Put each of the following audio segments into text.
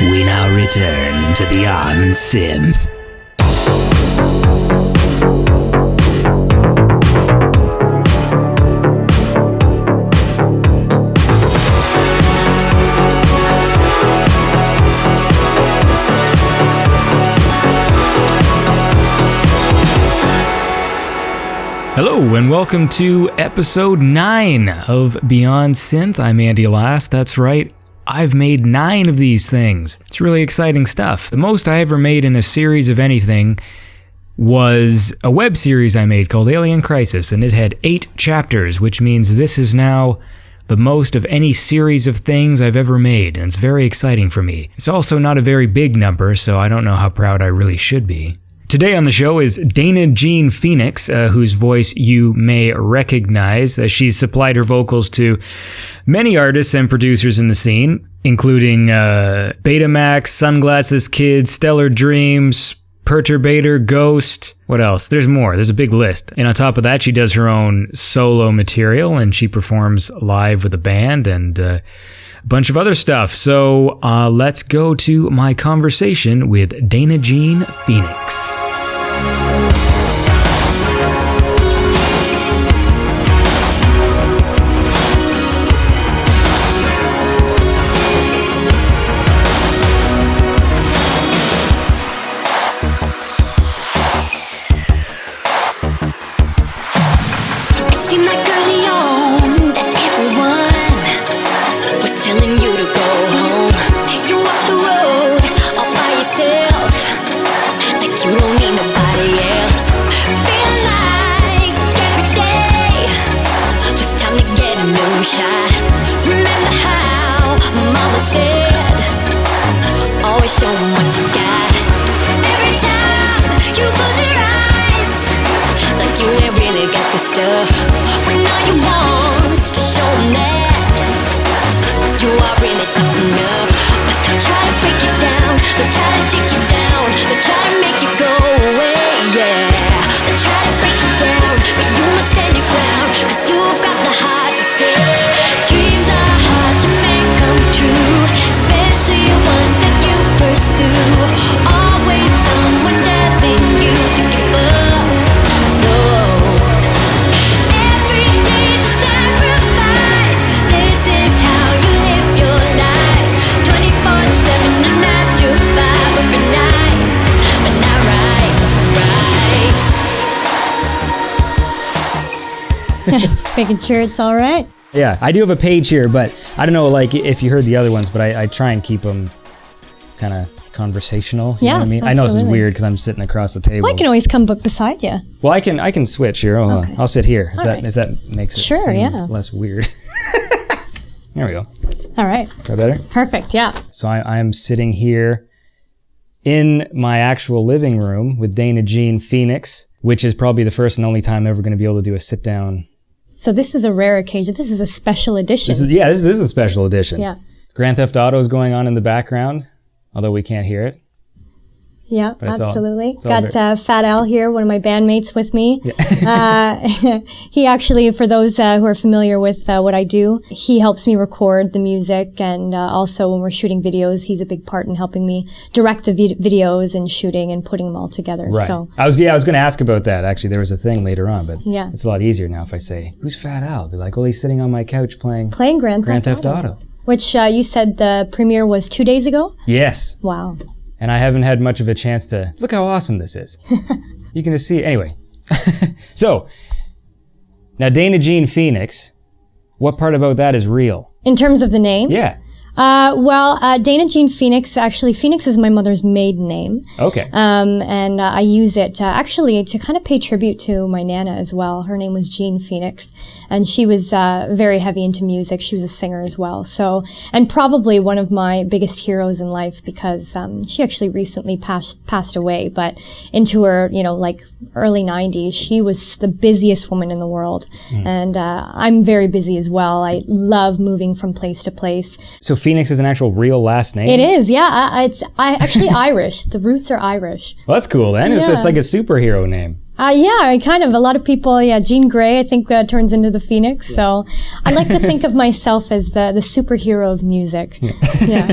We now return to Beyond Synth. Hello and welcome to episode 9 of Beyond Synth. I'm Andy Last, that's right. I've made 9 of these things. It's really exciting stuff. The most I ever made in a series of anything was a web series I made called Alien Crisis, and it had 8 chapters, which means this is now the most of any series of things I've ever made, and it's very exciting for me. It's also not a very big number, so I don't know how proud I really should be. Today on the show is Dana Jean Phoenix, whose voice you may recognize. She's supplied her vocals to many artists and producers in the scene, including Betamax, Sunglasses Kid, Stellar Dreams, Perturbator, Ghost. What else? There's more. There's a big list. And on top of that, she does her own solo material, and she performs live with a band and a bunch of other stuff. So let's go to my conversation with Dana Jean Phoenix. Just making sure it's all right. Yeah, I do have a page here, but I don't know, like, if you heard the other ones, but I try and keep them kind of conversational. You know what I mean? Absolutely. I know this is weird because I'm sitting across the table. Well, I can always come beside you. Well, I can switch here. Okay. I'll sit here if that makes it Sure, seem less weird. There we go. All right. Is that better? Perfect, yeah. So I'm sitting here in my actual living room with Dana Jean Phoenix, which is probably the first and only time I'm ever going to be able to do a sit-down. So this is a rare occasion. This is a special edition. This is a special edition. Yeah. Grand Theft Auto is going on in the background, although we can't hear it. Yeah, But absolutely. it's all Got Fat Al here, one of my bandmates with me. Yeah. He actually, for those who are familiar with what I do, he helps me record the music, and also when we're shooting videos, he's a big part in helping me direct the videos and shooting and putting them all together. Right. So I was going to ask about that. Actually, there was a thing later on, but yeah. It's a lot easier now if I say, "Who's Fat Al?" Be like, "Well, he's sitting on my couch playing Grand Theft Auto." Which you said the premiere was 2 days ago? Yes. Wow. And I haven't had much of a chance to look how awesome this is. You can just see it. Anyway. So, now Dana Jean Phoenix, what part about that is real? In terms of the name? Yeah. Dana Jean Phoenix, actually, Phoenix is my mother's maiden name. Okay. And I use it actually to kind of pay tribute to my Nana as well. Her name was Jean Phoenix, and she was very heavy into music. She was a singer as well. So, and probably one of my biggest heroes in life, because she actually recently passed away, but into her, like early 90s, she was the busiest woman in the world. And I'm very busy as well. I love moving from place to place. So Phoenix is an actual real last name? It is, yeah. It's actually Irish. The roots are Irish. Well, that's cool then. Yeah. It's like a superhero name. Yeah, kind of. A lot of people, Jean Grey, I think, turns into the Phoenix. Yeah. So I like to think of myself as the superhero of music. Yeah.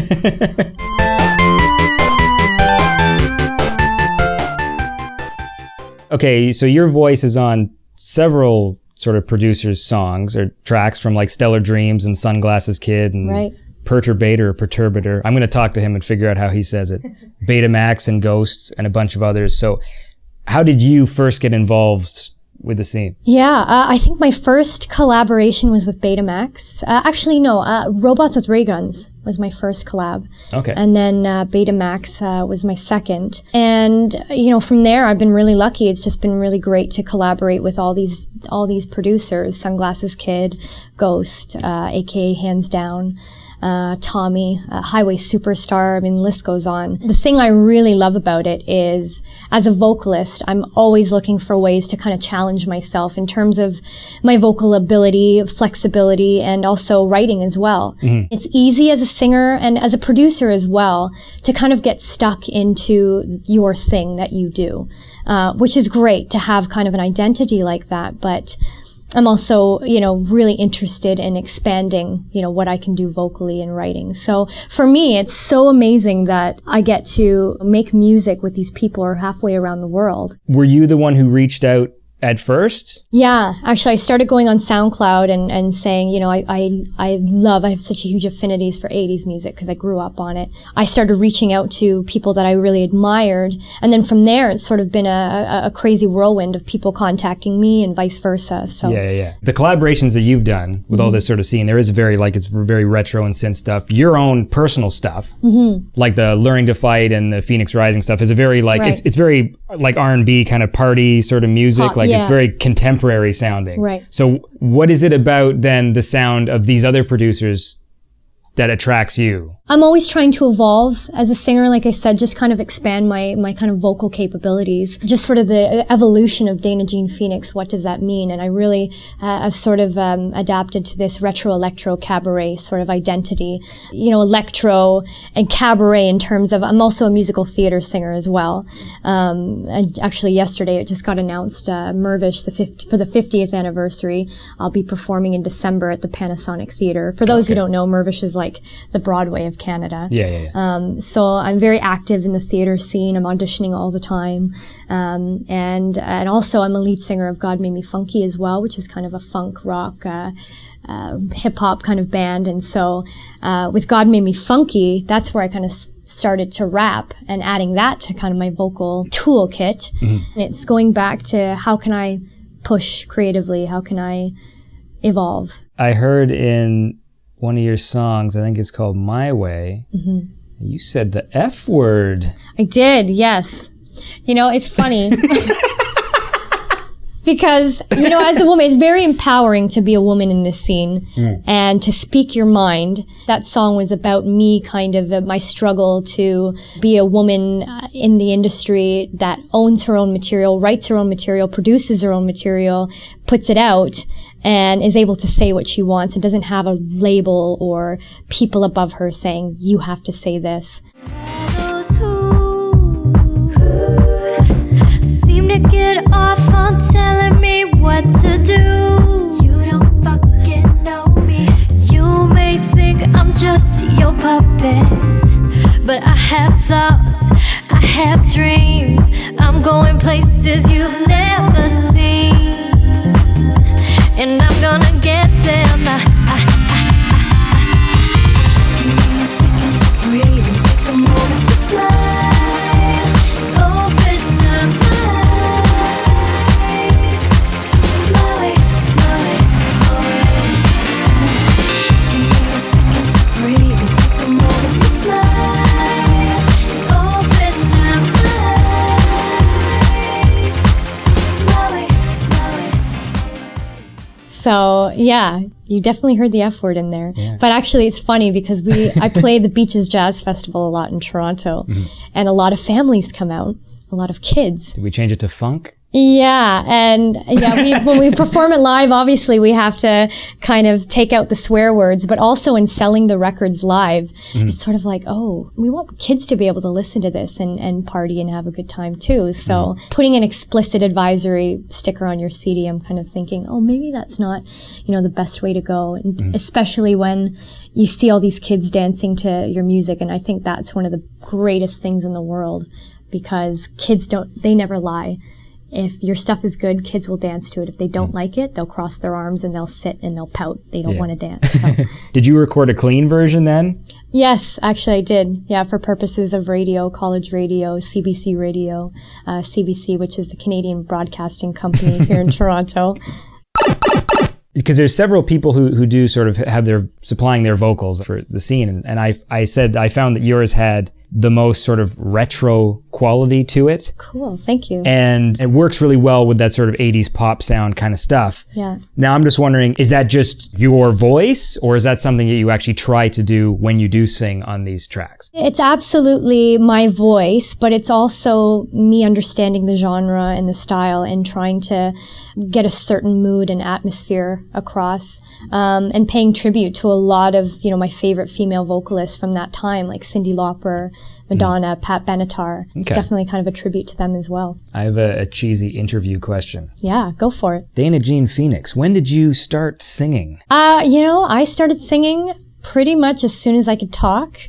Okay, so your voice is on several sort of producers' songs or tracks from like Stellar Dreams and Sunglasses Kid and Right. Perturbator or Perturbator. I'm going to talk to him and figure out how he says it. Betamax and Ghost and a bunch of others. So how did you first get involved with the scene? Yeah, I think my first collaboration was with Betamax. Actually, no, Robots with Ray Guns was my first collab. Okay. And then Betamax was my second. And, from there, I've been really lucky. It's just been really great to collaborate with all these producers, Sunglasses Kid, Ghost, aka Hands Down, Tommy, Highway Superstar. I mean, the list goes on. The thing I really love about it is, as a vocalist, I'm always looking for ways to kind of challenge myself in terms of my vocal ability, flexibility, and also writing as well. Mm-hmm. It's easy as a singer and as a producer as well to kind of get stuck into your thing that you do, which is great to have kind of an identity like that. But I'm also, really interested in expanding, what I can do vocally and writing. So for me, it's so amazing that I get to make music with these people who are halfway around the world. Were you the one who reached out at first? Yeah, actually, I started going on SoundCloud and saying, I have such a huge affinities for 80s music because I grew up on it. I started reaching out to people that I really admired. And then from there, it's sort of been a crazy whirlwind of people contacting me and vice versa. So Yeah. The collaborations that you've done with all this sort of scene, there is it's very retro and synth stuff. Your own personal stuff, like the Learning to Fight and the Phoenix Rising stuff, is a very Right. it's very like R&B kind of party sort of music. Pop, It's very contemporary sounding. Right. So what is it about then the sound of these other producers that attracts you? I'm always trying to evolve as a singer, like I said, just kind of expand my kind of vocal capabilities. Just sort of the evolution of Dana Jean Phoenix, what does that mean? And I really have sort of adapted to this retro electro cabaret sort of identity. Electro and cabaret in terms of, I'm also a musical theater singer as well. And actually yesterday it just got announced, Mervish, for the 50th anniversary, I'll be performing in December at the Panasonic Theater. For those who don't know, Mervish is like the Broadway of Canada. Yeah. So I'm very active in the theater scene. I'm auditioning all the time. And also I'm a lead singer of God Made Me Funky as well, which is kind of a funk rock, hip hop kind of band. And so, with God Made Me Funky, that's where I kind of started to rap and adding that to kind of my vocal toolkit. Mm-hmm. And it's going back to how can I push creatively? How can I evolve? I heard in one of your songs, I think it's called My Way, you said the F word. I did, yes. It's funny. Because, as a woman, it's very empowering to be a woman in this scene and to speak your mind. That song was about me, kind of my struggle to be a woman in the industry that owns her own material, writes her own material, produces her own material, puts it out, and is able to say what she wants and doesn't have a label or people above her saying, you have to say this. Those who seem to get off on telling me what to do. You don't fucking know me. You may think I'm just your puppet, but I have thoughts, I have dreams. I'm going places you've never seen. And I'm gonna get them. Give me a second to breathe and take a moment to smile. Open up my eyes. My way, my way. Give me a second to breathe and take a moment to smile. Open up my eyes. My way, my way. So, yeah, you definitely heard the F word in there. Yeah. But actually, it's funny because I play the Beaches Jazz Festival a lot in Toronto, and a lot of families come out, a lot of kids. Did we change it to funk? Yeah, and when we perform it live, obviously we have to kind of take out the swear words, but also in selling the records live, it's sort of like, oh, we want kids to be able to listen to this and party and have a good time too. So putting an explicit advisory sticker on your CD, I'm kind of thinking, oh, maybe that's not, the best way to go, and especially when you see all these kids dancing to your music, and I think that's one of the greatest things in the world, because kids they never lie. if your stuff is good, kids will dance to it. If they don't like it, they'll cross their arms and they'll sit and they'll pout. They don't want to dance. So. Did you record a clean version then? Yes, actually I did. Yeah, for purposes of radio, college radio, CBC radio, CBC, which is the Canadian Broadcasting Company here in Toronto. Because there's several people who do sort of have their supplying their vocals for the scene, and I said I found that yours had the most sort of retro quality to it. Cool, thank you. And it works really well with that sort of 80s pop sound kind of stuff. Yeah. Now I'm just wondering, is that just your voice, or is that something that you actually try to do when you do sing on these tracks? It's absolutely my voice, but it's also me understanding the genre and the style and trying to get a certain mood and atmosphere across, and paying tribute to a lot of, my favorite female vocalists from that time, like Cyndi Lauper, Madonna, Pat Benatar. It's definitely kind of a tribute to them as well. I have a cheesy interview question. Yeah, go for it. Dana Jean Phoenix, when did you start singing? I started singing pretty much as soon as I could talk.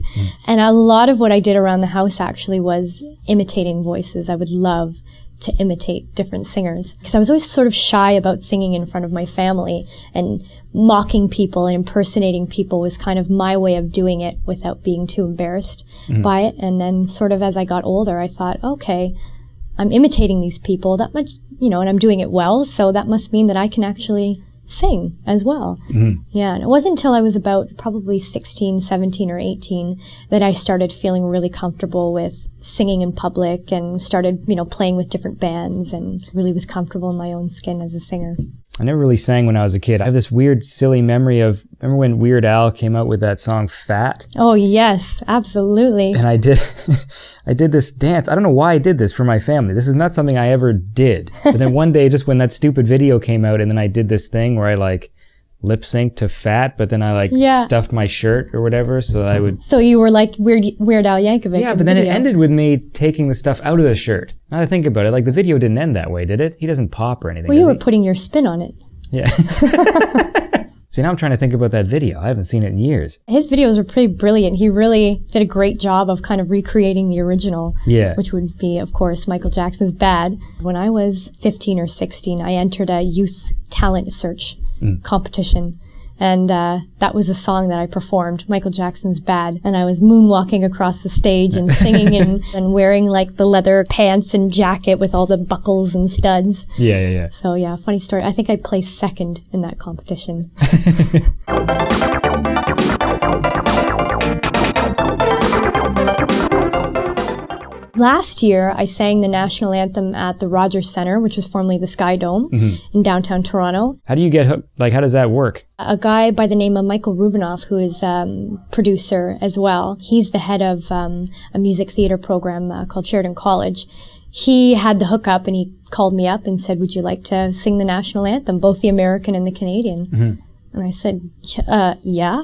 And a lot of what I did around the house actually was imitating voices. I would love to imitate different singers because I was always sort of shy about singing in front of my family, and mocking people and impersonating people was kind of my way of doing it without being too embarrassed by it. And then sort of as I got older, I thought, okay, I'm imitating these people that much, and I'm doing it well, so that must mean that I can actually sing as well. Yeah, and it wasn't until I was about probably 16, 17 or 18 that I started feeling really comfortable with singing in public and started, playing with different bands and really was comfortable in my own skin as a singer. I never really sang when I was a kid. I have this weird, silly memory of, remember when Weird Al came out with that song Fat? Oh, yes, absolutely. And I did this dance. I don't know why I did this for my family. This is not something I ever did. But then one day, just when that stupid video came out, and then I did this thing where I lip synced to Fat, but then I stuffed my shirt or whatever, so I would... So you were like Weird Al Yankovic. Yeah, but then it ended with me taking the stuff out of the shirt. Now that I think about it, the video didn't end that way, did it? He doesn't pop or anything. Well, you were putting your spin on it. Yeah. See, now I'm trying to think about that video. I haven't seen it in years. His videos were pretty brilliant. He really did a great job of kind of recreating the original, which would be, of course, Michael Jackson's Bad. When I was 15 or 16, I entered a youth talent search competition. And that was a song that I performed, Michael Jackson's Bad. And I was moonwalking across the stage and singing and wearing the leather pants and jacket with all the buckles and studs. Yeah. So yeah, funny story. I think I placed second in that competition. Last year, I sang the national anthem at the Rogers Centre, which was formerly the Sky Dome in downtown Toronto. How do you get hooked? How does that work? A guy by the name of Michael Rubinoff, who is producer as well. He's the head of a music theater program called Sheridan College. He had the hookup and he called me up and said, would you like to sing the national anthem, both the American and the Canadian? And I said, yeah.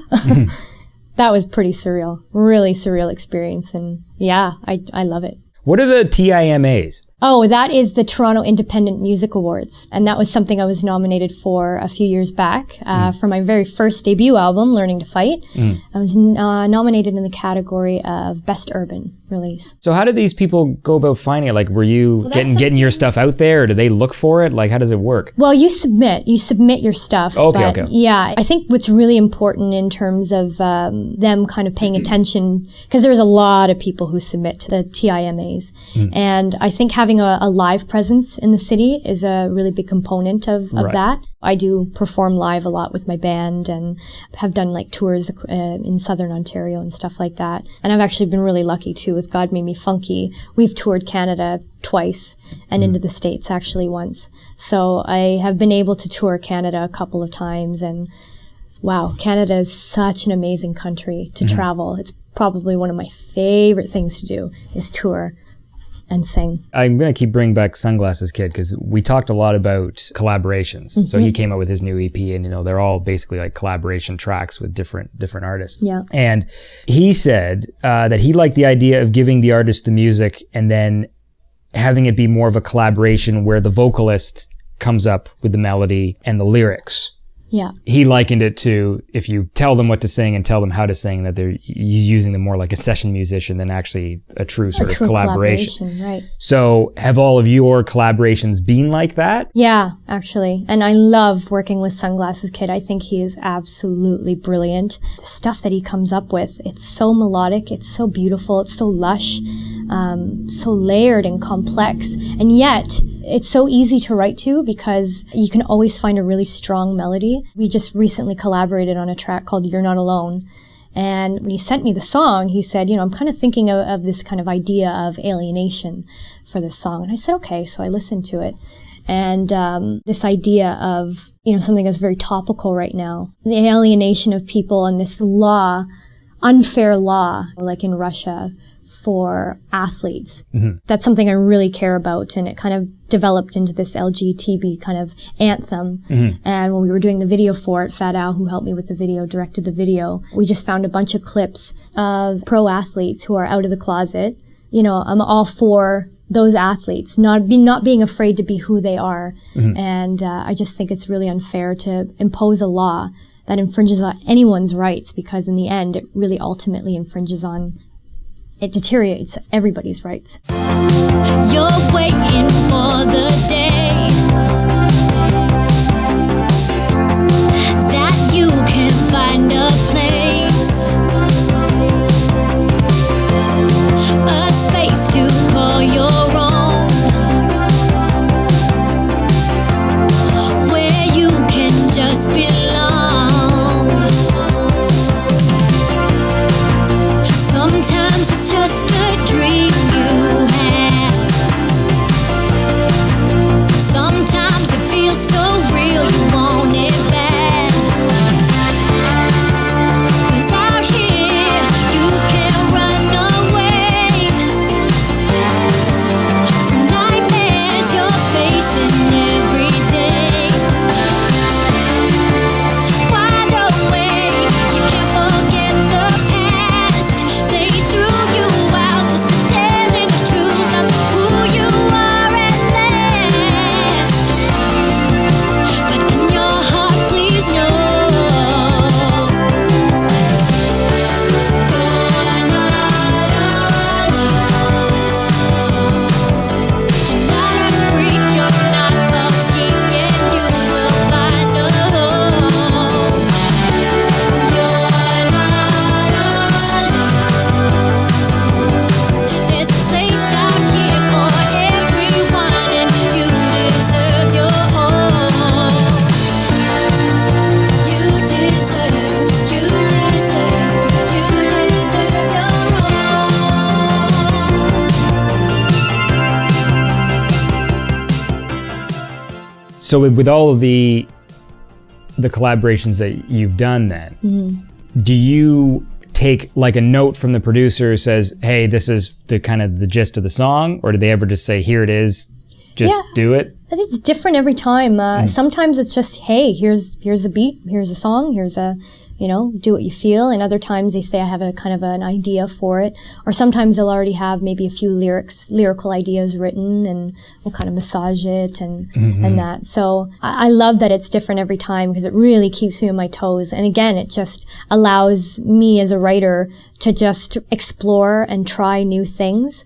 That was pretty surreal, really surreal experience. And yeah, I love it. What are the TIMAs? Oh, that is the Toronto Independent Music Awards. And that was something I was nominated for a few years back for my very first debut album, Learning to Fight. I was nominated in the category of Best Urban Release. So how did these people go about finding it? Were you getting your stuff out there, or do they look for it? How does it work? Well, you submit your stuff. Okay. Yeah, I think what's really important in terms of them kind of paying attention, because there's a lot of people who submit to the TIMAs. And I think having a live presence in the city is a really big component of that. I do perform live a lot with my band and have done tours in Southern Ontario and stuff like that. And I've actually been really lucky too with God Made Me Funky. We've toured Canada twice and into the States actually once. So I have been able to tour Canada a couple of times, and wow, Canada is such an amazing country to travel. It's probably one of my favorite things to do is tour and sing. I'm going to keep bringing back Sunglasses Kid because we talked a lot about collaborations. So he came out with his new EP, and they're all basically collaboration tracks with different artists. Yeah. And he said that he liked the idea of giving the artist the music and then having it be more of a collaboration where the vocalist comes up with the melody and the lyrics. Yeah. He likened it to if you tell them what to sing and tell them how to sing, that he's using them more like a session musician than actually a true sort of collaboration. Right. So have all of your collaborations been like that? Yeah, actually. And I love working with Sunglasses Kid. I think he is absolutely brilliant. The stuff that he comes up with, it's so melodic, it's so beautiful, it's so lush, so layered and complex. And yet, it's so easy to write to because you can always find a really strong melody. We just recently collaborated on a track called You're Not Alone. And when he sent me the song, he said, I'm kind of thinking of this kind of idea of alienation for this song. And I said, okay. So I listened to it. And this idea of, something that's very topical right now, the alienation of people and this law, unfair law, like in Russia, for athletes. Mm-hmm. That's something I really care about, and it kind of developed into this LGTB kind of anthem. Mm-hmm. And when we were doing the video for it, Fat Al, who helped me with the video, directed the video, we just found a bunch of clips of pro athletes who are out of the closet. I'm all for those athletes not being afraid to be who they are. Mm-hmm. And I just think it's really unfair to impose a law that infringes on anyone's rights, because in the end, it really ultimately infringes on it deteriorates everybody's rights. You're waiting for the day that you can find a place, a space to call your own, where you can just belong. Sometimes it's just a dream you have. Sometimes it feels so real you want it bad. 'Cause out here you can't run away from nightmares you're facing every day. Wide awake, you can't forget the past. They threw you out just for telling the truth of who you are at last. But in your heart, please know you're not alone. You're not a freak, you're not a geek, and you will find a home. You're not alone. There's a place out here for everyone, and you deserve your own. You deserve your own. So with all of the collaborations that you've done then, Mm-hmm. do you take like a note from the producer who says, hey, this is the kind of the gist of the song? Or do they ever just say, here it is, just do it? But it's different every time. Sometimes it's just, hey, here's a beat, here's a song, here's a, do what you feel. And other times they say I have a kind of an idea for it. Or sometimes they'll already have maybe a few lyrical ideas written, and we'll kind of massage it and that. So I love that it's different every time, because it really keeps me on my toes. And again, it just allows me as a writer to just explore and try new things.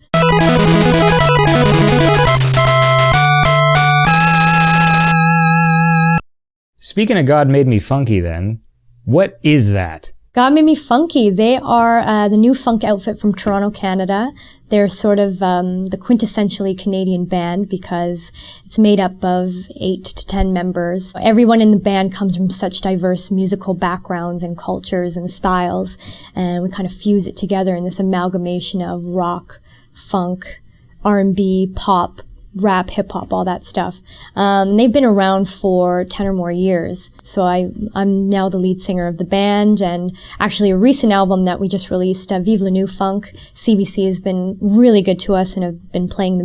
Speaking of God Made Me Funky then, what is that? God Made Me Funky. They are the new funk outfit from Toronto, Canada. They're sort of the quintessentially Canadian band, because it's made up of 8 to 10 members. Everyone in the band comes from such diverse musical backgrounds and cultures and styles, and we kind of fuse it together in this amalgamation of rock, funk, R&B, pop, rap, hip-hop, all that stuff. They've been around for 10 or more years. So I'm now the lead singer of the band, and actually a recent album that we just released, Vive le New Funk, CBC has been really good to us and have been playing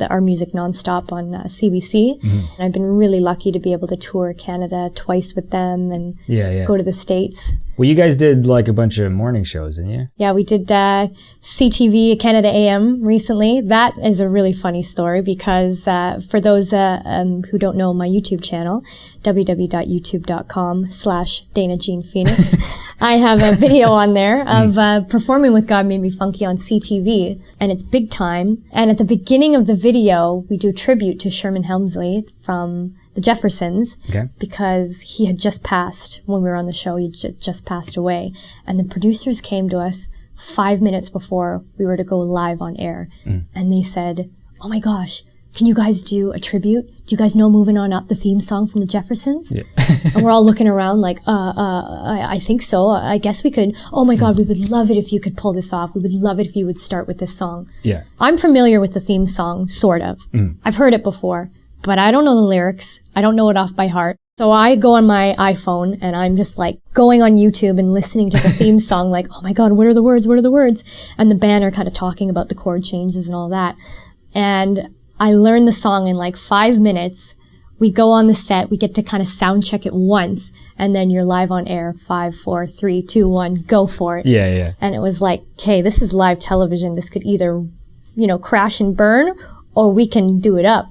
our music nonstop on CBC. Mm-hmm. And I've been really lucky to be able to tour Canada twice with them and go to the States. Well, you guys did like a bunch of morning shows, didn't you? Yeah, we did CTV Canada AM recently. That is a really funny story because for those who don't know my YouTube channel, www.youtube.com/Dana Jean Phoenix, I have a video on there of performing with God Made Me Funky on CTV, and it's big time. And at the beginning of the video, we do a tribute to Sherman Hemsley from the Jeffersons, because he had just passed when we were on the show. He just passed away. And the producers came to us 5 minutes before we were to go live on air. And they said, oh my gosh, can you guys do a tribute? Do you guys know Moving On Up, the theme song from the Jeffersons? Yeah. And we're all looking around like, I think so. I guess we could. Oh my God, we would love it if you could pull this off. We would love it if you would start with this song. Yeah. I'm familiar with the theme song, sort of. I've heard it before, but I don't know the lyrics. I don't know it off by heart. So I go on my iPhone and I'm just like going on YouTube and listening to the theme song like, oh my God, what are the words? What are the words? And the band are kind of talking about the chord changes and all that. And I learned the song in like 5 minutes. We go on the set, we get to kind of sound check it once, and then you're live on air. 5, 4, 3, 2, 1, go for it. Yeah. And it was like, okay, this is live television. This could either, crash and burn, or we can do it up.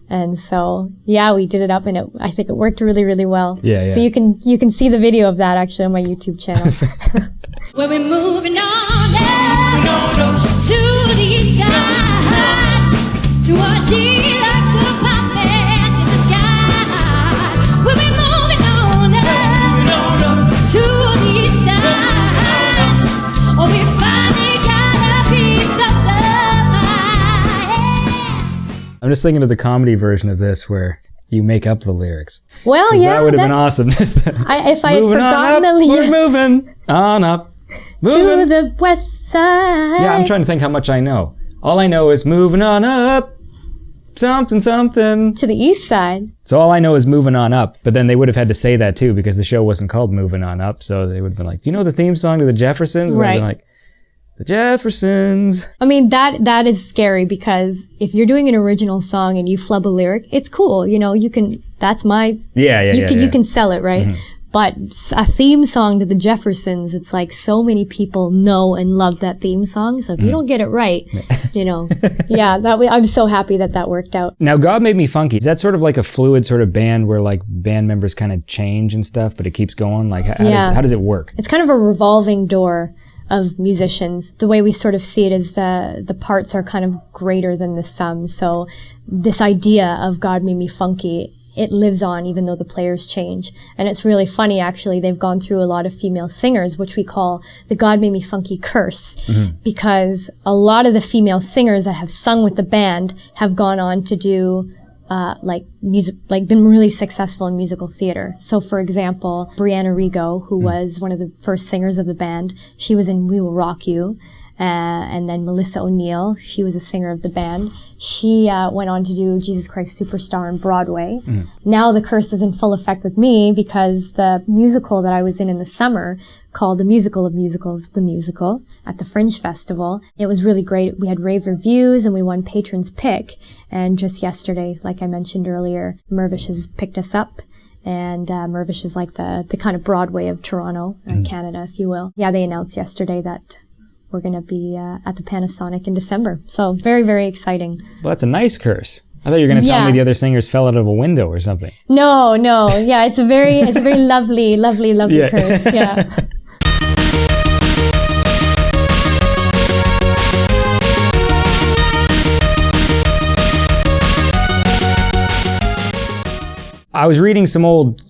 And so, yeah, we did it up, and I think it worked really, really well. Yeah. So you can see the video of that actually on my YouTube channel. When we're moving on to the east side, to our deluxe apartment in the sky. When we're moving on to the east side, oh, we finally got a piece of the pie. I'm just thinking of the comedy version of this where you make up the lyrics. Well, yeah. That would have been awesome. If I had forgotten the lyrics. We're moving on up. To the west side. Yeah, I'm trying to think how much I know. All I know is moving on up. Something. To the east side. So all I know is moving on up. But then they would have had to say that too because the show wasn't called Moving On Up. So they would have been like, do you know the theme song to the Jeffersons? And right. I'd been like, the Jeffersons. I mean, that is scary because if you're doing an original song and you flub a lyric, it's cool. You can, that's my, you can sell it, right? Mm-hmm. But a theme song to the Jeffersons, it's like so many people know and love that theme song. So if you don't get it right, I'm so happy that worked out. Now, God Made Me Funky, is that sort of like a fluid sort of band where like band members kind of change and stuff, but it keeps going? Like how does it work? It's kind of a revolving door of musicians. The way we sort of see it is the parts are kind of greater than the sum. So this idea of God Made Me Funky, it lives on even though the players change. And it's really funny, actually. They've gone through a lot of female singers, which we call the God Made Me Funky curse, because a lot of the female singers that have sung with the band have gone on to do been really successful in musical theater. So, for example, Brianna Rigo, who was one of the first singers of the band, she was in We Will Rock You. And then Melissa O'Neill, she was a singer of the band. She went on to do Jesus Christ Superstar on Broadway. Now the curse is in full effect with me because the musical that I was in the summer called The Musical of Musicals, The Musical, at the Fringe Festival. It was really great. We had rave reviews and we won Patron's Pick. And just yesterday, like I mentioned earlier, Mirvish has picked us up. And Mirvish is like the kind of Broadway of Toronto, Canada, if you will. Yeah, they announced yesterday that we're going to be at the Panasonic in December. So very, very exciting. Well, that's a nice curse. I thought you were going to tell me the other singers fell out of a window or something. No. Yeah, it's a very lovely curse. Yeah. I was reading some old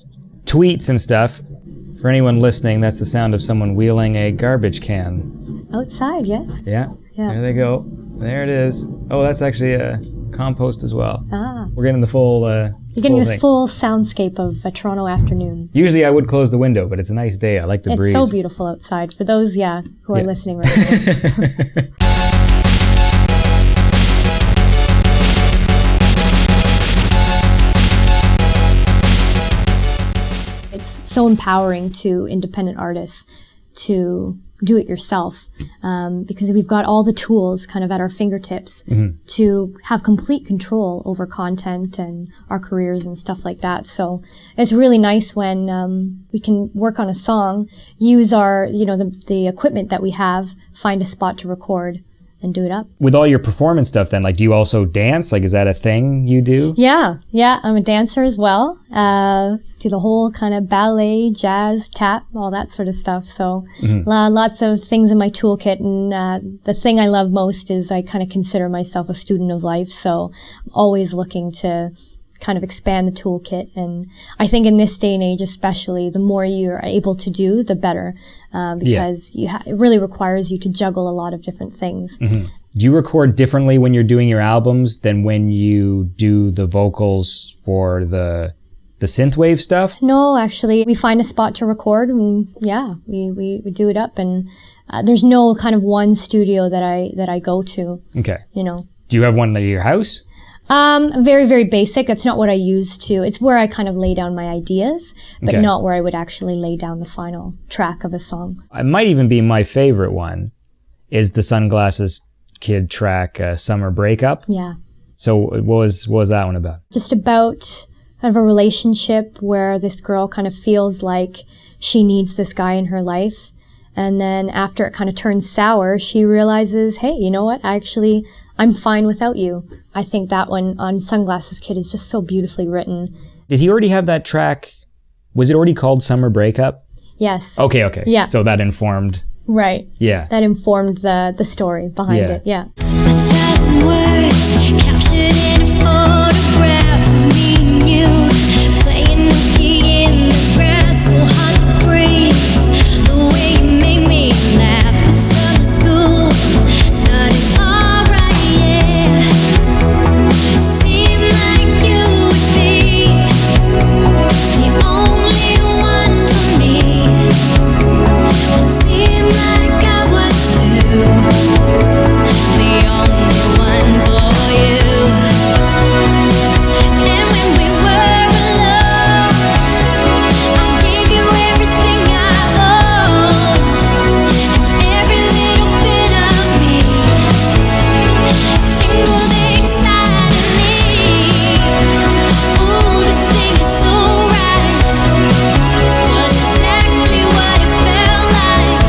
tweets and stuff. For anyone listening, that's the sound of someone wheeling a garbage can. Outside, yes. Yeah. There they go. There it is. Oh, that's actually a compost as well. We're getting the full You're getting the full soundscape of a Toronto afternoon. Usually I would close the window, but it's a nice day. I like the breeze. It's so beautiful outside. For those, who are listening right now. So empowering to independent artists to do it yourself, because we've got all the tools kind of at our fingertips to have complete control over content and our careers and stuff like that. So it's really nice when we can work on a song, use our, the equipment that we have, find a spot to record and do it up. With all your performance stuff then, like, do you also dance? Like, is that a thing you do? Yeah, I'm a dancer as well. Do the whole kind of ballet, jazz, tap, all that sort of stuff. So lots of things in my toolkit. And the thing I love most is I kind of consider myself a student of life. So I'm always looking to kind of expand the toolkit. And I think in this day and age especially, the more you're able to do, the better, because it really requires you to juggle a lot of different things. Do you record differently when you're doing your albums than when you do the vocals for the synthwave stuff? No, actually, we find a spot to record, and we do it up. And there's no kind of one studio that I go to. Okay. Do you have one at your house? Very, very basic. That's not what I use to. It's where I kind of lay down my ideas, but not where I would actually lay down the final track of a song. It might even be my favorite one, is the Sunglasses Kid track, Summer Breakup. Yeah. So what was that one about? Just about kind of a relationship where this girl kind of feels like she needs this guy in her life. And then after it kind of turns sour, she realizes, hey, you know what? I'm fine without you. I think that one on Sunglasses Kid is just so beautifully written. Did he already have that track? Was it already called Summer Breakup? Yes. Okay. Yeah. So that informed... Right. Yeah. That informed the story behind it. Yeah. 1,000 words captured in a photograph of me and you, playing hooky in the grass, so hard to breathe. The way you make me laugh, the summer school started alright, yeah. Seemed like you would be the only one for me. It seemed like I was too, the only one for you. And when we were alone, I gave you everything I owned, and every little bit of me tingled inside of me. Ooh, this thing is so right, was exactly what it felt like.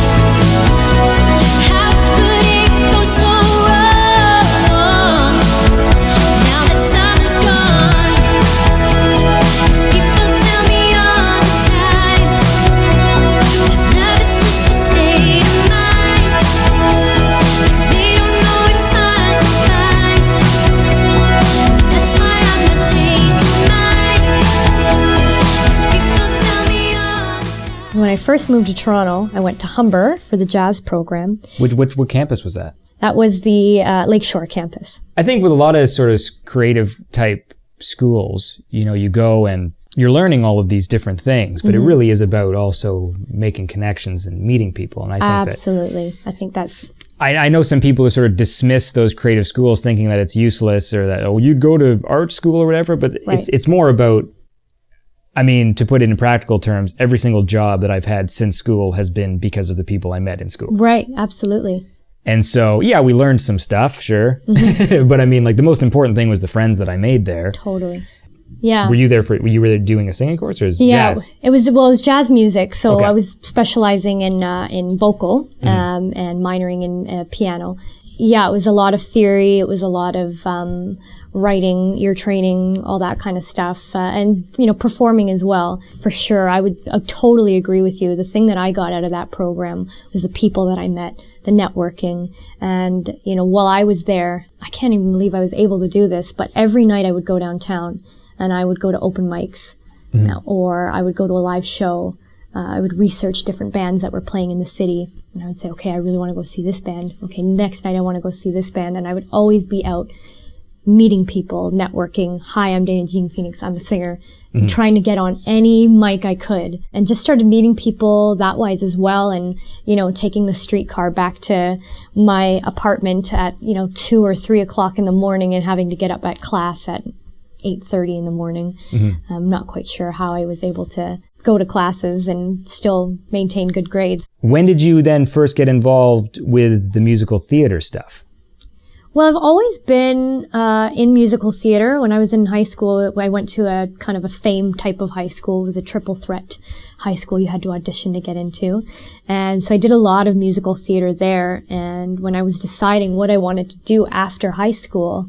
How could it go so wrong? Now that summer's gone, people tell me all the time that love is just a state of mind. They don't know it's hard to find. That's why I'm not changing mine. People tell me all the time. When I first moved to Toronto, I went to Humber for the jazz program. What campus was that? That was the Lakeshore campus. I think with a lot of sort of creative type schools, you go and you're learning all of these different things, but it really is about also making connections and meeting people. And I think Absolutely. I think that's... I know some people who sort of dismiss those creative schools thinking that it's useless or that, you'd go to art school or whatever, but Right. it's more about, to put it in practical terms, every single job that I've had since school has been because of the people I met in school. Right, absolutely. And so, we learned some stuff, sure. But the most important thing was the friends that I made there. Totally. Yeah. Were you there doing a singing course or jazz? It was jazz music. So Okay. I was specializing in vocal and minoring in piano. Yeah, it was a lot of theory. It was a lot of writing, ear training, all that kind of stuff, and performing as well. For sure, I would totally agree with you. The thing that I got out of that program was the people that I met, the networking, and while I was there, I can't even believe I was able to do this. But every night I would go downtown and I would go to open mics, or I would go to a live show. I would research different bands that were playing in the city, and I would say, okay, I really want to go see this band. Okay, next night I want to go see this band. And I would always be out meeting people, networking. Hi, I'm Dana Jean Phoenix. I'm a singer. And trying to get on any mic I could, and just started meeting people that wise as well. And, taking the streetcar back to my apartment at, 2 or 3 o'clock in the morning and having to get up at class at 8:30 in the morning. I'm not quite sure how I was able to go to classes and still maintain good grades. When did you then first get involved with the musical theater stuff? Well, I've always been in musical theater. When I was in high school, I went to a kind of a fame type of high school. It was a triple threat high school you had to audition to get into. And so I did a lot of musical theater there. And when I was deciding what I wanted to do after high school,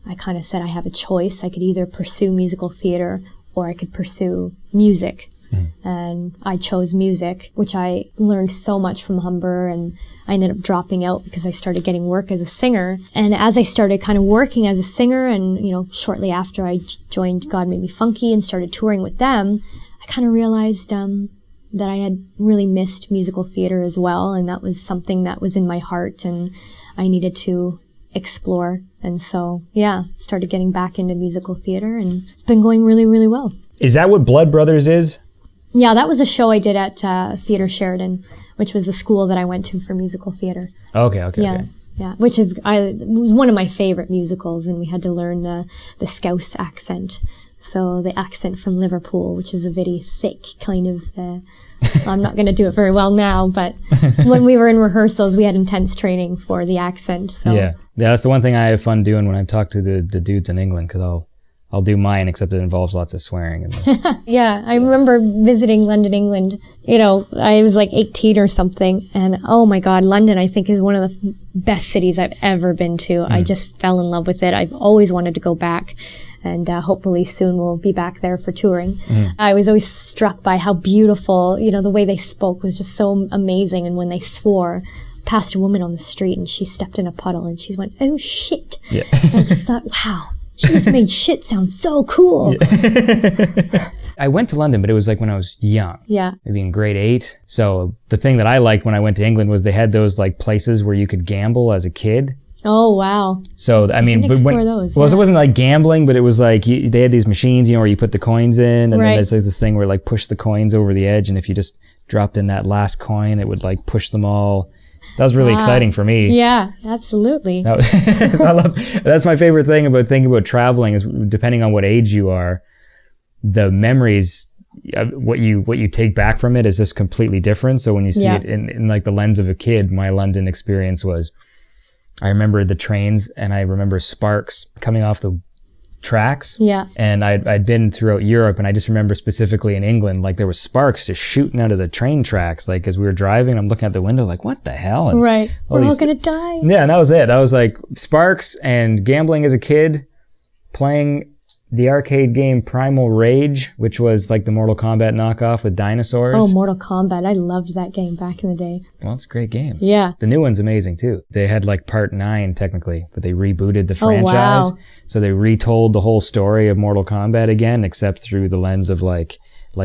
I kind of said I have a choice. I could either pursue musical theater or I could pursue music. And I chose music, which I learned so much from Humber, and I ended up dropping out because I started getting work as a singer. And as I started kind of working as a singer, and shortly after I joined God Made Me Funky and started touring with them, I kind of realized that I had really missed musical theater as well, and that was something that was in my heart and I needed to explore. And so, started getting back into musical theater, and it's been going really, really well. Is that what Blood Brothers is? Yeah, that was a show I did at Theatre Sheridan, which was the school that I went to for musical theater. Okay. Yeah, which it was one of my favorite musicals, and we had to learn the Scouse accent. So the accent from Liverpool, which is a very thick kind of, I'm not going to do it very well now, but when we were in rehearsals, we had intense training for the accent. So. Yeah, that's the one thing I have fun doing when I talk to the dudes in England, because I'll do mine, except it involves lots of swearing. Yeah, I remember visiting London, England. I was like 18 or something, and oh my God, London, I think, is one of the best cities I've ever been to. I just fell in love with it. I've always wanted to go back, and hopefully soon we'll be back there for touring. I was always struck by how beautiful, the way they spoke was just so amazing, and when they swore, passed a woman on the street, and she stepped in a puddle, and she went, "Oh shit." Yeah. And I just thought, wow. She just made shit sound so cool. Yeah. I went to London, but it was like when I was young. Yeah. Maybe in grade 8. So the thing that I liked when I went to England was they had those like places where you could gamble as a kid. Oh, wow. So, I mean, those, well, it wasn't like gambling, but it was like they had these machines, where you put the coins in, and then there's like this thing where like push the coins over the edge, and if you just dropped in that last coin, it would like push them all. That was really exciting for me. Yeah, absolutely. That's my favorite thing about thinking about traveling is depending on what age you are, the memories, what you take back from it is just completely different. So when you see it in like the lens of a kid, my London experience was, I remember the trains and I remember sparks coming off the tracks. Yeah. And I'd been throughout Europe, and I just remember specifically in England, like there was sparks just shooting out of the train tracks. Like as we were driving, I'm looking out the window like, what the hell? And we're all gonna die. Yeah, and that was it. I was like sparks and gambling as a kid, playing the arcade game Primal Rage, which was like the Mortal Kombat knockoff with dinosaurs. Oh, Mortal Kombat. I loved that game back in the day. Well, it's a great game. Yeah. The new one's amazing too. They had like part 9 technically, but they rebooted the franchise. Oh, wow. So they retold the whole story of Mortal Kombat again, except through the lens of like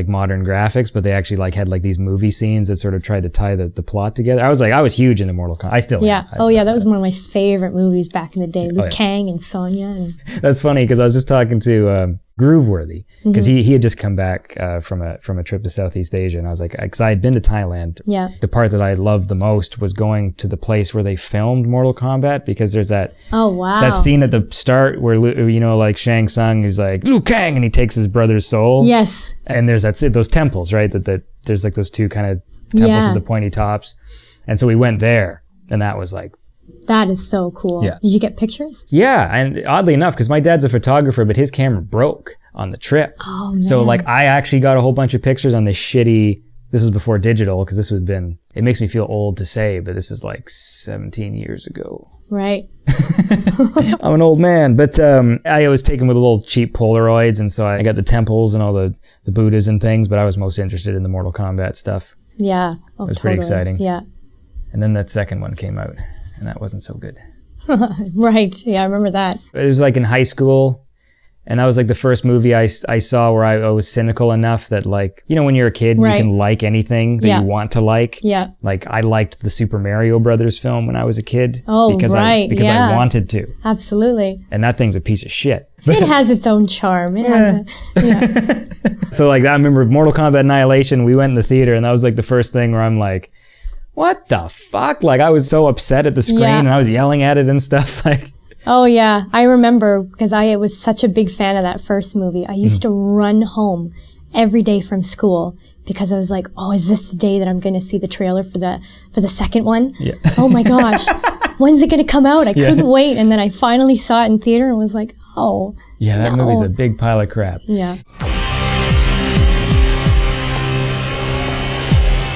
modern graphics, but they actually like had like these movie scenes that sort of tried to tie the plot together. I was huge into Mortal Kombat. I still am. That was one of my favorite movies back in the day. Liu Kang and Sonya. That's funny because I was just talking to Grooveworthy because he had just come back from a trip to Southeast Asia, and I was like, because I had been to Thailand. Yeah. The part that I loved the most was going to the place where they filmed Mortal Kombat, because there's that that scene at the start where like Shang Tsung is like Liu Kang and he takes his brother's soul. Yes. And there's those temples, right? That there's like those two kind of temples with the pointy tops, and so we went there, and that was like. That is so cool. Yeah. Did you get pictures? Yeah, and oddly enough, because my dad's a photographer, but his camera broke on the trip. Oh, man. So like I actually got a whole bunch of pictures on this shitty, this was before digital, because this would have been, it makes me feel old to say, but this is like 17 years ago. Right. I'm an old man, but I was taken with little cheap Polaroids, and so I got the temples and all the Buddhas and things, but I was most interested in the Mortal Kombat stuff. Yeah. Oh, it was pretty exciting. Yeah. And then that second one came out, and that wasn't so good. Right. Yeah, I remember that. It was like in high school, and that was like the first movie I saw where I was cynical enough that, like, when you're a kid, you can like anything that you want to like. Yeah. Like I liked the Super Mario Brothers film when I was a kid. Oh, because I wanted to. Absolutely. And that thing's a piece of shit. It has its own charm. It has So like I remember Mortal Kombat Annihilation, we went in the theater, and that was like the first thing where I'm like, what the fuck? Like I was so upset at the screen and I was yelling at it and stuff like. Oh yeah, I remember because I was such a big fan of that first movie. I used to run home every day from school, because I was like, oh, is this the day that I'm going to see the trailer for the second one? Yeah. Oh my gosh, when's it going to come out? I couldn't wait. And then I finally saw it in theater and was like, oh. Yeah, that movie's a big pile of crap. Yeah.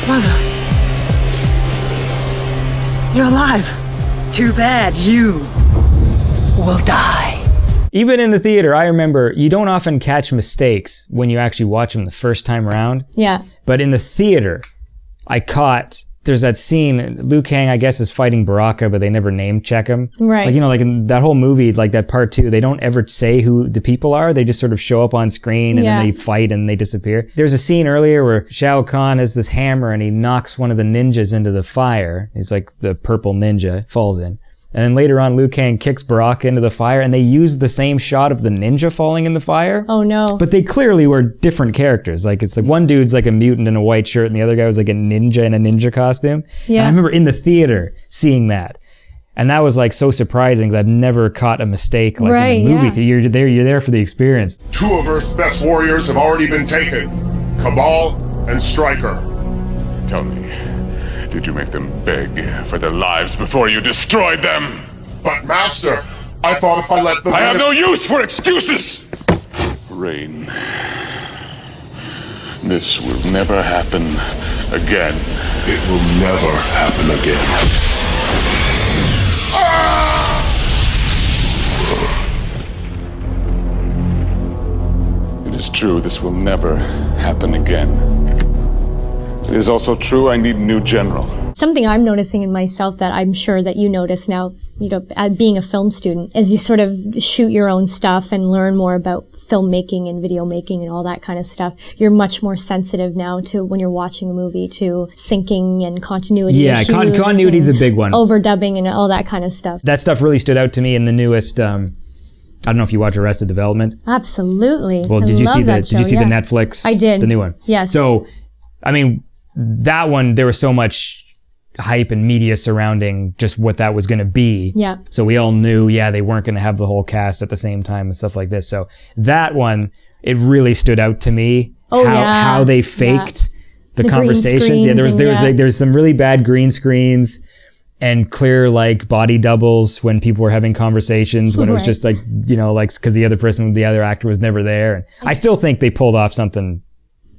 Mother, you're alive. Too bad you will die. Even in the theater, I remember you don't often catch mistakes when you actually watch them the first time around. Yeah. But in the theater, I caught, there's that scene, Liu Kang, I guess, is fighting Baraka, but they never name check him. Right. Like, you know, like in that whole movie, like that part 2, they don't ever say who the people are. They just sort of show up on screen and then they fight and they disappear. There's a scene earlier where Shao Kahn has this hammer and he knocks one of the ninjas into the fire. He's like the purple ninja, falls in. And then later on, Liu Kang kicks Baraka into the fire, and they use the same shot of the ninja falling in the fire. Oh no. But they clearly were different characters. Like, it's like one dude's like a mutant in a white shirt, and the other guy was like a ninja in a ninja costume. Yeah. And I remember in the theater seeing that. And that was like so surprising, because I've never caught a mistake like in the movie theater. You're there for the experience. 2 of Earth's best warriors have already been taken. Cabal and Stryker. Tell me, did you make them beg for their lives before you destroyed them? But Master, I thought if I let them... I have no use for excuses! Rain. This will never happen again. It will never happen again. It is true, this will never happen again. It is also true I need a new general. Something I'm noticing in myself that I'm sure that you notice now, you know, being a film student, is you sort of shoot your own stuff and learn more about filmmaking and video making and all that kind of stuff. You're much more sensitive now to, when you're watching a movie, to syncing and continuity issues. Yeah, continuity is a big one. Overdubbing and all that kind of stuff. That stuff really stood out to me in the newest... I don't know if you watch Arrested Development. Absolutely. Well, did you see the Netflix? I did. The new one. Yes. So, I mean, that one, there was so much hype and media surrounding just what that was going to be. Yeah. So we all knew, they weren't going to have the whole cast at the same time and stuff like this. So that one, it really stood out to me. How they faked the conversations. Yeah, there's some really bad green screens and clear like body doubles when people were having conversations, when it was just like, you know, like because the other actor was never there. And I still think they pulled off something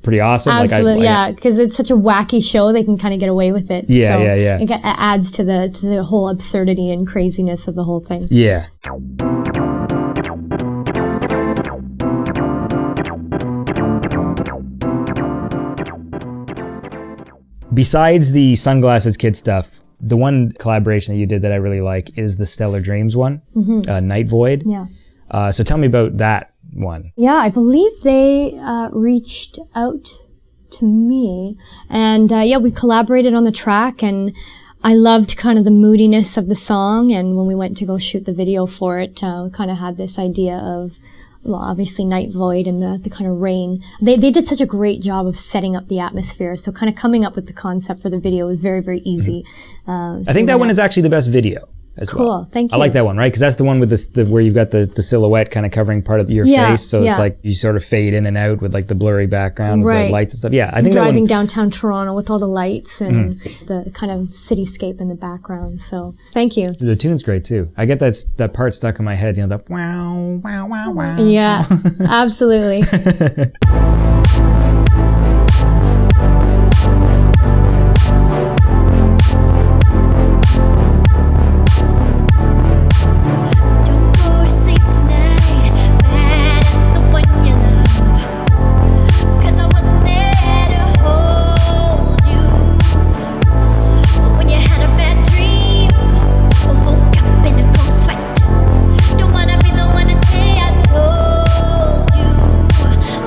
pretty awesome. Absolutely, because it's such a wacky show, they can kind of get away with it. Yeah. It adds to the whole absurdity and craziness of the whole thing. Yeah. Besides the Sunglasses Kid stuff, the one collaboration that you did that I really like is the Stellar Dreams one, Night Void. Yeah. So tell me about that one. Yeah, I believe they reached out to me, and we collaborated on the track, and I loved kind of the moodiness of the song. And when we went to go shoot the video for it, we kind of had this idea of, well, obviously Night Void and the kind of rain. They did such a great job of setting up the atmosphere. So kind of coming up with the concept for the video was very, very easy. I think that one is actually the best video as well. Cool, thank you. I like that one, right? Because that's the one with where you've got the silhouette kind of covering part of your face. So it's like you sort of fade in and out with like the blurry background with the lights and stuff. Yeah, I think driving downtown Toronto with all the lights and the kind of cityscape in the background. So thank you. The tune's great too. I get that part stuck in my head, you know, that wow, wow, wow, wow. Yeah, absolutely.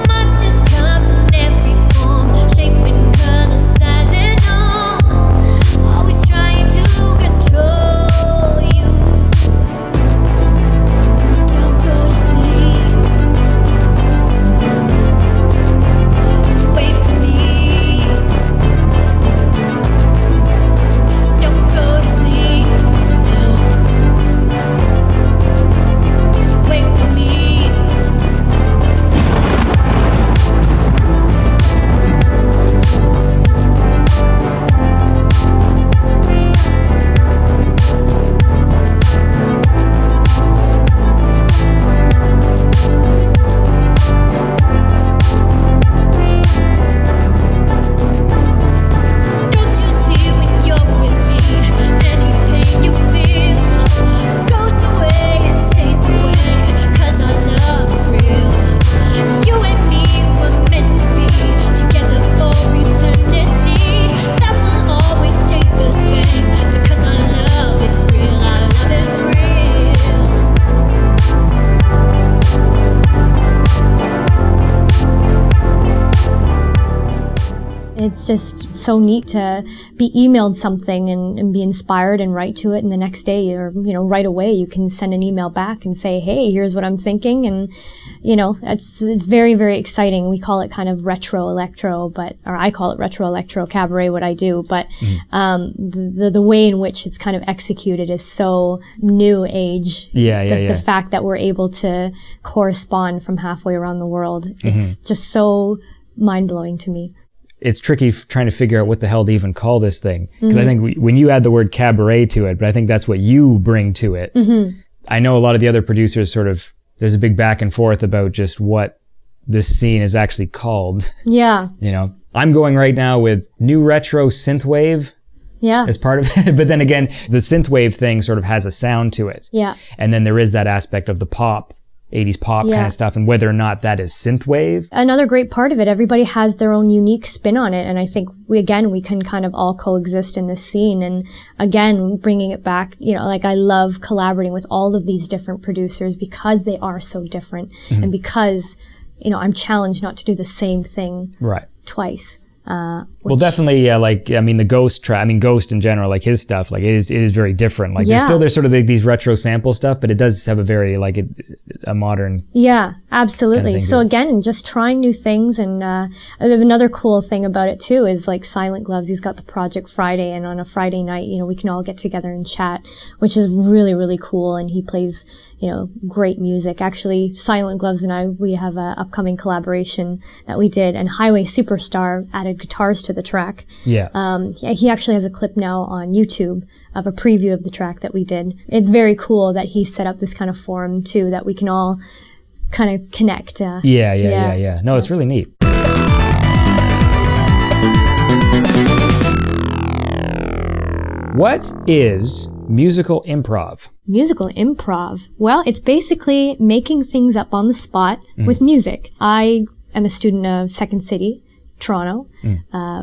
Monsters It's just so neat to be emailed something and be inspired and write to it, and the next day or, right away you can send an email back and say, hey, here's what I'm thinking, and that's very, very exciting. We call it kind of retro electro, or I call it retro electro cabaret, what I do, but the way in which it's kind of executed is so new age. The fact that we're able to correspond from halfway around the world is just so mind-blowing to me. It's tricky trying to figure out what the hell to even call this thing. Because I think when you add the word cabaret to it, but I think that's what you bring to it. I know a lot of the other producers there's a big back and forth about just what this scene is actually called. Yeah. I'm going right now with new retro synthwave. Yeah. As part of it. But then again, the synthwave thing sort of has a sound to it. Yeah. And then there is that aspect of the pop, 80s pop kind of stuff, and whether or not that is synthwave. Another great part of it, everybody has their own unique spin on it, and I think we can kind of all coexist in this scene. And again, bringing it back, I love collaborating with all of these different producers because they are so different, and because, I'm challenged not to do the same thing twice. Well, definitely, the Ghost track, Ghost in general, like his stuff, like it is very different. Like there's sort of these retro sample stuff, but it does have a very, a modern. Yeah, absolutely. Kind of so again, just trying new things. And another cool thing about it too is like Silent Gloves, he's got the Project Friday, and on a Friday night, we can all get together and chat, which is really, really cool. And he plays, great music. Actually, Silent Gloves and I, we have an upcoming collaboration that we did, and Highway Superstar added guitars to the track. Yeah. He actually has a clip now on YouTube of a preview of the track that we did. It's very cool that he set up this kind of forum too, that we can all kind of connect. Yeah. No, it's really neat. What is musical improv? Musical improv. Well, it's basically making things up on the spot with music. I am a student of Second City, Toronto.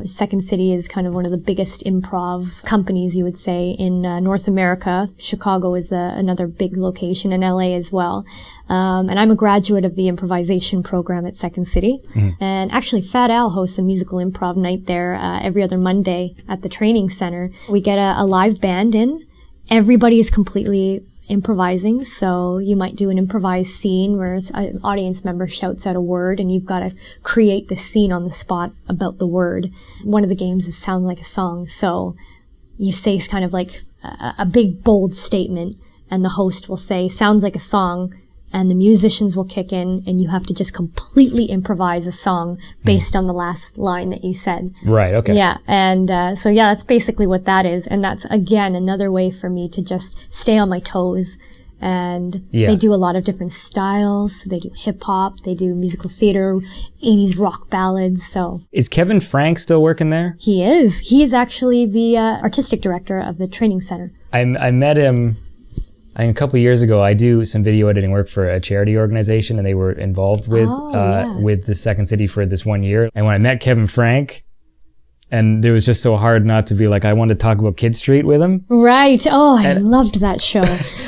Second City is kind of one of the biggest improv companies, you would say, in North America. Chicago is another big location, and LA as well. And I'm a graduate of the improvisation program at Second City. And actually, Fat Al hosts a musical improv night there every other Monday at the training center. We get a live band in. Everybody is completely improvising, so you might do an improvised scene where an audience member shouts out a word and you've got to create the scene on the spot about the word. One of the games is Sound Like a Song, so you say kind of like a big bold statement and the host will say sounds like a song, and the musicians will kick in and you have to just completely improvise a song based on the last line that you said. Right, okay. Yeah, and that's basically what that is. And that's, again, another way for me to just stay on my toes. And they do a lot of different styles. They do hip-hop, they do musical theater, 80s rock ballads, so. Is Kevin Frank still working there? He is. He is actually the artistic director of the training center. I met him... a couple of years ago. I do some video editing work for a charity organization, and they were involved with the Second City for this 1 year. And when I met Kevin Frank, and it was just so hard not to be like, I wanted to talk about Kid Street with him. Right. Oh, I loved that show.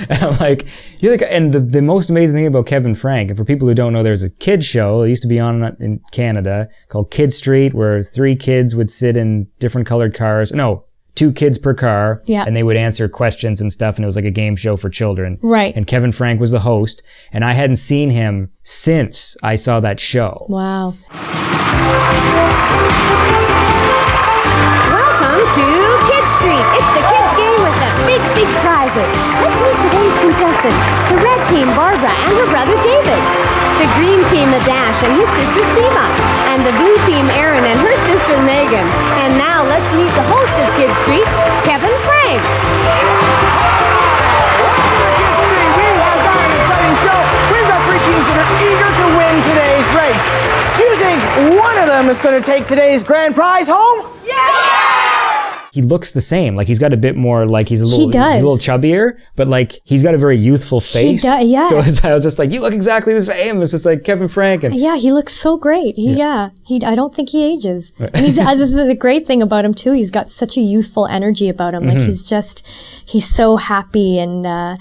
And I'm like, you're like, and the most amazing thing about Kevin Frank, and for people who don't know, there's a kid show that used to be on in Canada called Kid Street, where 3 kids would sit in different colored cars. No, 2 kids per car, and they would answer questions and stuff, and it was like a game show for children. Right. And Kevin Frank was the host, and I hadn't seen him since I saw that show. Wow. Welcome to Kid Street. It's the kids' game with the big prizes. Let's meet today's contestants. The red team, Barbara, and her brother David. The green team, Adash and his sister Seema. And the blue team, Erin and her sister Megan. And now let's meet the host of Kid Street, Kevin Frank. We have got an exciting show. We've got 3 teams that are eager to win today's race. Do you think one of them is going to take today's grand prize home? He looks the same. Like, he's got a bit more, like, he's a little chubbier, but like, he's got a very youthful face. He does, yeah. So I was just like, you look exactly the same. It's just like Kevin Frank. And yeah, he looks so great. I don't think he ages. And this is the great thing about him too. He's got such a youthful energy about him. Like, he's so happy, and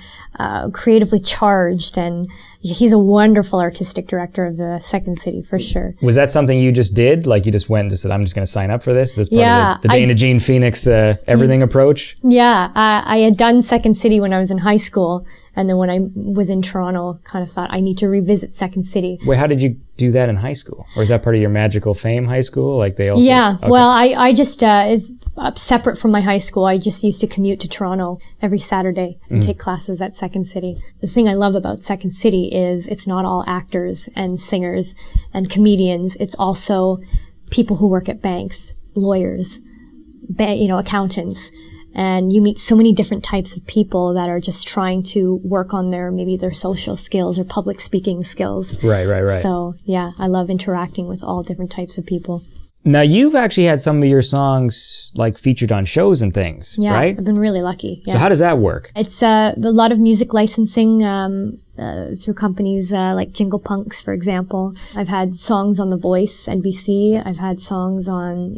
creatively charged, and he's a wonderful artistic director of the Second City for sure. Was that something you just did? Like you just went and just said, I'm just going to sign up for this? Is this part of the Dana Jean Phoenix everything approach? Yeah, I had done Second City when I was in high school, and then when I was in Toronto, kind of thought I need to revisit Second City. Wait, how did you do that in high school? Or is that part of your Magical Fame high school? Like they also? Yeah, okay. well, I just, is separate from my high school, I just used to commute to Toronto every Saturday and take classes at Second City. The thing I love about Second City is it's not all actors and singers and comedians. It's also people who work at banks, lawyers, accountants. And you meet so many different types of people that are just trying to work on maybe their social skills or public speaking skills. Right. So yeah, I love interacting with all different types of people. Now you've actually had some of your songs like featured on shows and things, yeah, right? I've been really lucky. Yeah. So how does that work? It's a lot of music licensing through companies like Jingle Punks, for example. I've had songs on The Voice, NBC. I've had songs on,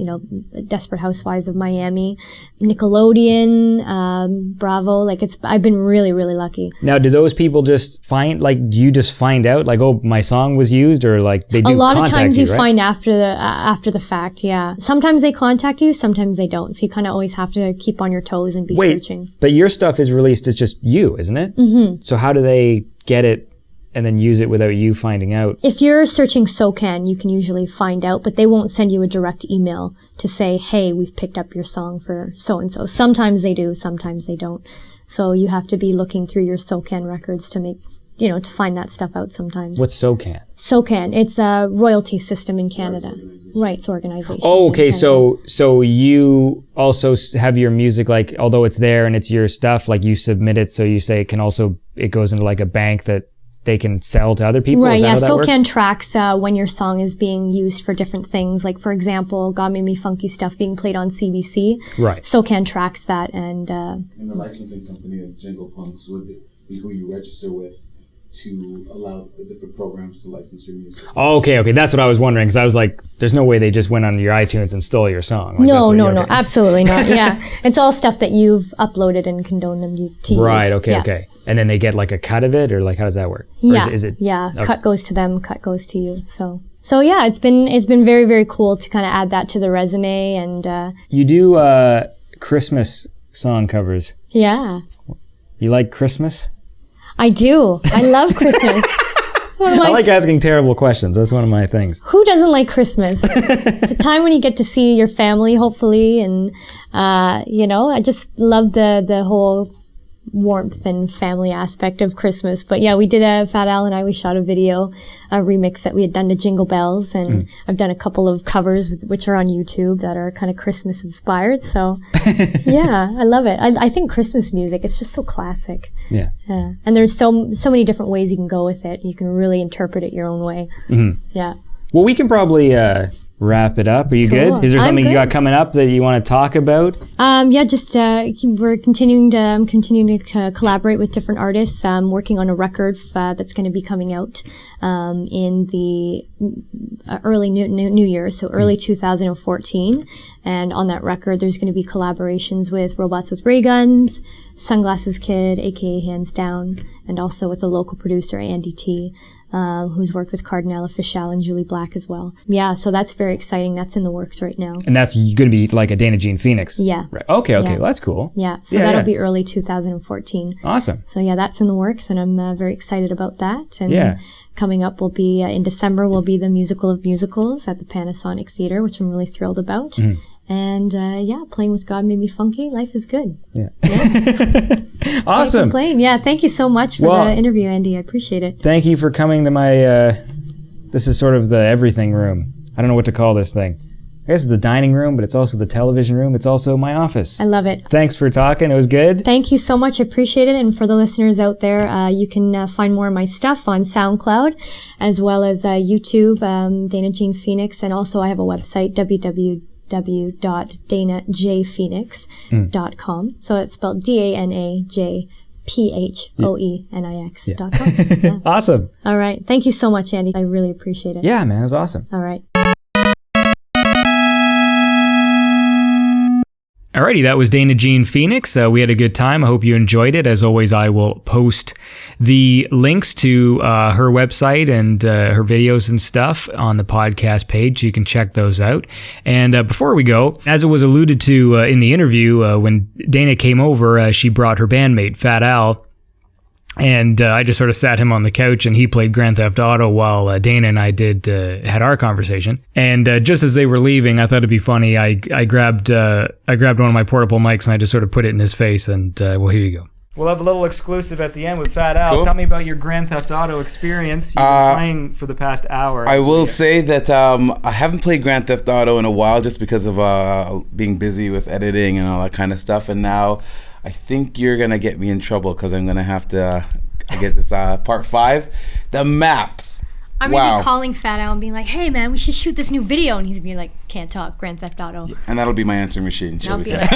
Desperate Housewives of Miami, Nickelodeon, Bravo. I've been really, really lucky. Now, do those people just do you just find out, like, oh, my song was used, or like they do a lot of contact times you right? find after the fact, yeah. Sometimes they contact you, sometimes they don't. So you kind of always have to keep on your toes and be searching. But your stuff is released as just you, isn't it? Mm-hmm. So how do they get it and then use it without you finding out? If you're searching SoCan, you can usually find out, but they won't send you a direct email to say, hey, we've picked up your song for so-and-so. Sometimes they do, sometimes they don't. So you have to be looking through your SoCan records to make, to find that stuff out sometimes. What's SoCan? SoCan, it's a royalty system in Canada. Rights organization. Oh, okay. So you also have your music, like, although it's there and it's your stuff, like you submit it, so you say it goes into like a bank that they can sell to other people? Right, yeah. SoCan works? tracks when your song is being used for different things. Like, for example, God Made Me Funky Stuff being played on CBC. Right. SoCan tracks that. And the licensing company of Jingle Punks would be who you register with to allow the different programs to license your music. Oh, okay. That's what I was wondering, because I was like, there's no way they just went on your iTunes and stole your song. Like, no, absolutely not. Yeah. It's all stuff that you've uploaded and condoned them to use. Right, okay, yeah. okay. And then they get like a cut of it, or like, how does that work? Yeah, or is it, yeah. Okay. Cut goes to them, cut goes to you. So yeah, it's been very, very cool to kind of add that to the resume. And you do Christmas song covers. Yeah. You like Christmas? I do. I love Christmas. I like asking terrible questions. That's one of my things. Who doesn't like Christmas? It's a time when you get to see your family, hopefully, and I just love the whole warmth and family aspect of Christmas. But yeah, we did Fat Al and I, we shot a remix that we had done to Jingle Bells, and I've done a couple of covers which are on YouTube that are kind of Christmas inspired. So yeah, I love it. I think Christmas music, it's just so classic. Yeah. And there's so many different ways you can go with it. You can really interpret it your own way. Mm-hmm. Yeah. Well, we can probably wrap it up. Are you good? Is there something you got coming up that you want to talk about? Yeah, just we're continuing to collaborate with different artists. Working on a record that's going to be coming out in the early new year, so early 2014. And on that record, there's going to be collaborations with Robots with Ray Guns, Sunglasses Kid, aka Hands Down, and also with a local producer, Andy T, who's worked with Cardinal Official and Julie Black as well. Yeah, so that's very exciting. That's in the works right now. And that's going to be like a Dana Jean Phoenix? Yeah. Right. Okay, yeah. Well, that's cool. Yeah, so that'll be early 2014. Awesome. So yeah, that's in the works, and I'm very excited about that. And coming up will be, in December, will be the Musical of Musicals at the Panasonic Theater, which I'm really thrilled about. Mm-hmm. And playing with God Made Me Funky. Life is good. Yeah. Awesome. Yeah, thank you so much for the interview, Andy. I appreciate it. Thank you for coming to my, this is sort of the everything room. I don't know what to call this thing. I guess it's the dining room, but it's also the television room. It's also my office. I love it. Thanks for talking. It was good. Thank you so much. I appreciate it. And for the listeners out there, you can find more of my stuff on SoundCloud, as well as YouTube, Dana Jean Phoenix. And also I have a website, www.danajphoenix.com. So it's spelled DANAJPHOENIX.com. Yeah. Awesome. All right. Thank you so much, Andy. I really appreciate it. Yeah, man. It was awesome. All right. Alrighty, that was Dana Jean Phoenix. We had a good time. I hope you enjoyed it. As always, I will post the links to her website and her videos and stuff on the podcast page. You can check those out. And before we go, as it was alluded to in the interview, when Dana came over, she brought her bandmate, Fat Al. And I just sort of sat him on the couch, and he played Grand Theft Auto while Dana and I had our conversation. And just as they were leaving, I thought it'd be funny. I grabbed one of my portable mics and I just sort of put it in his face. And well, here you go. We'll have a little exclusive at the end with Fat Al. Cool. Tell me about your Grand Theft Auto experience. You've been playing for the past hour. I will say that I haven't played Grand Theft Auto in a while, just because of being busy with editing and all that kind of stuff. And now I think you're going to get me in trouble because I'm going to have to get this part 5. The maps. I'm going to be calling Fat Al and being like, hey, man, we should shoot this new video. And he's going to be like, can't talk, Grand Theft Auto. Yeah. And that'll be my answering machine. Shall we say? Like,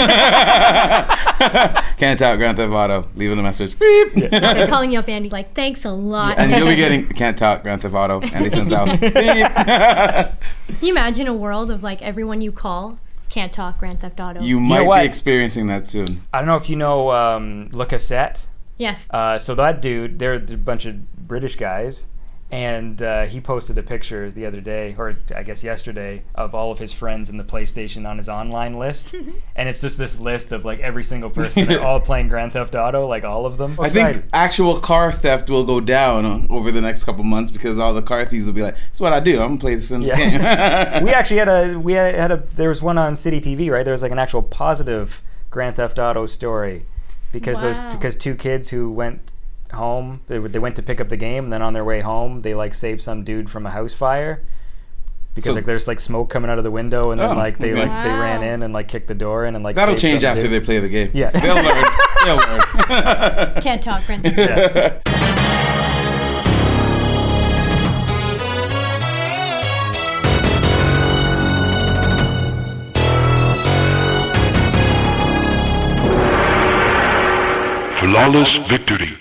can't talk, Grand Theft Auto. Leaving a message. Beep. I'll be calling you up, Andy, like, thanks a lot. Yeah, and you'll be getting, can't talk, Grand Theft Auto. Andy sends out. Beep. Can you imagine a world of like everyone you call can't talk Grand Theft Auto? You might be experiencing that soon. I don't know if you know Le Cassette. Yes. So that dude, they're a bunch of British guys, and he posted a picture the other day, or I guess yesterday, of all of his friends in the PlayStation on his online list. And it's just this list of like every single person. They're all playing Grand Theft Auto, like all of them. I think actual car theft will go down over the next couple months because all the car thieves will be like, that's what I do. I'm going to play this in this game. We actually there was one on City TV, right? There was like an actual positive Grand Theft Auto story because two kids who went home, they went to pick up the game, and then on their way home they like saved some dude from a house fire because like there's like smoke coming out of the window, and then they ran in and like kicked the door in and like that'll change after they play the game. Yeah. They'll learn. Can't talk, Grand Theft Auto. Yeah. Flawless victory.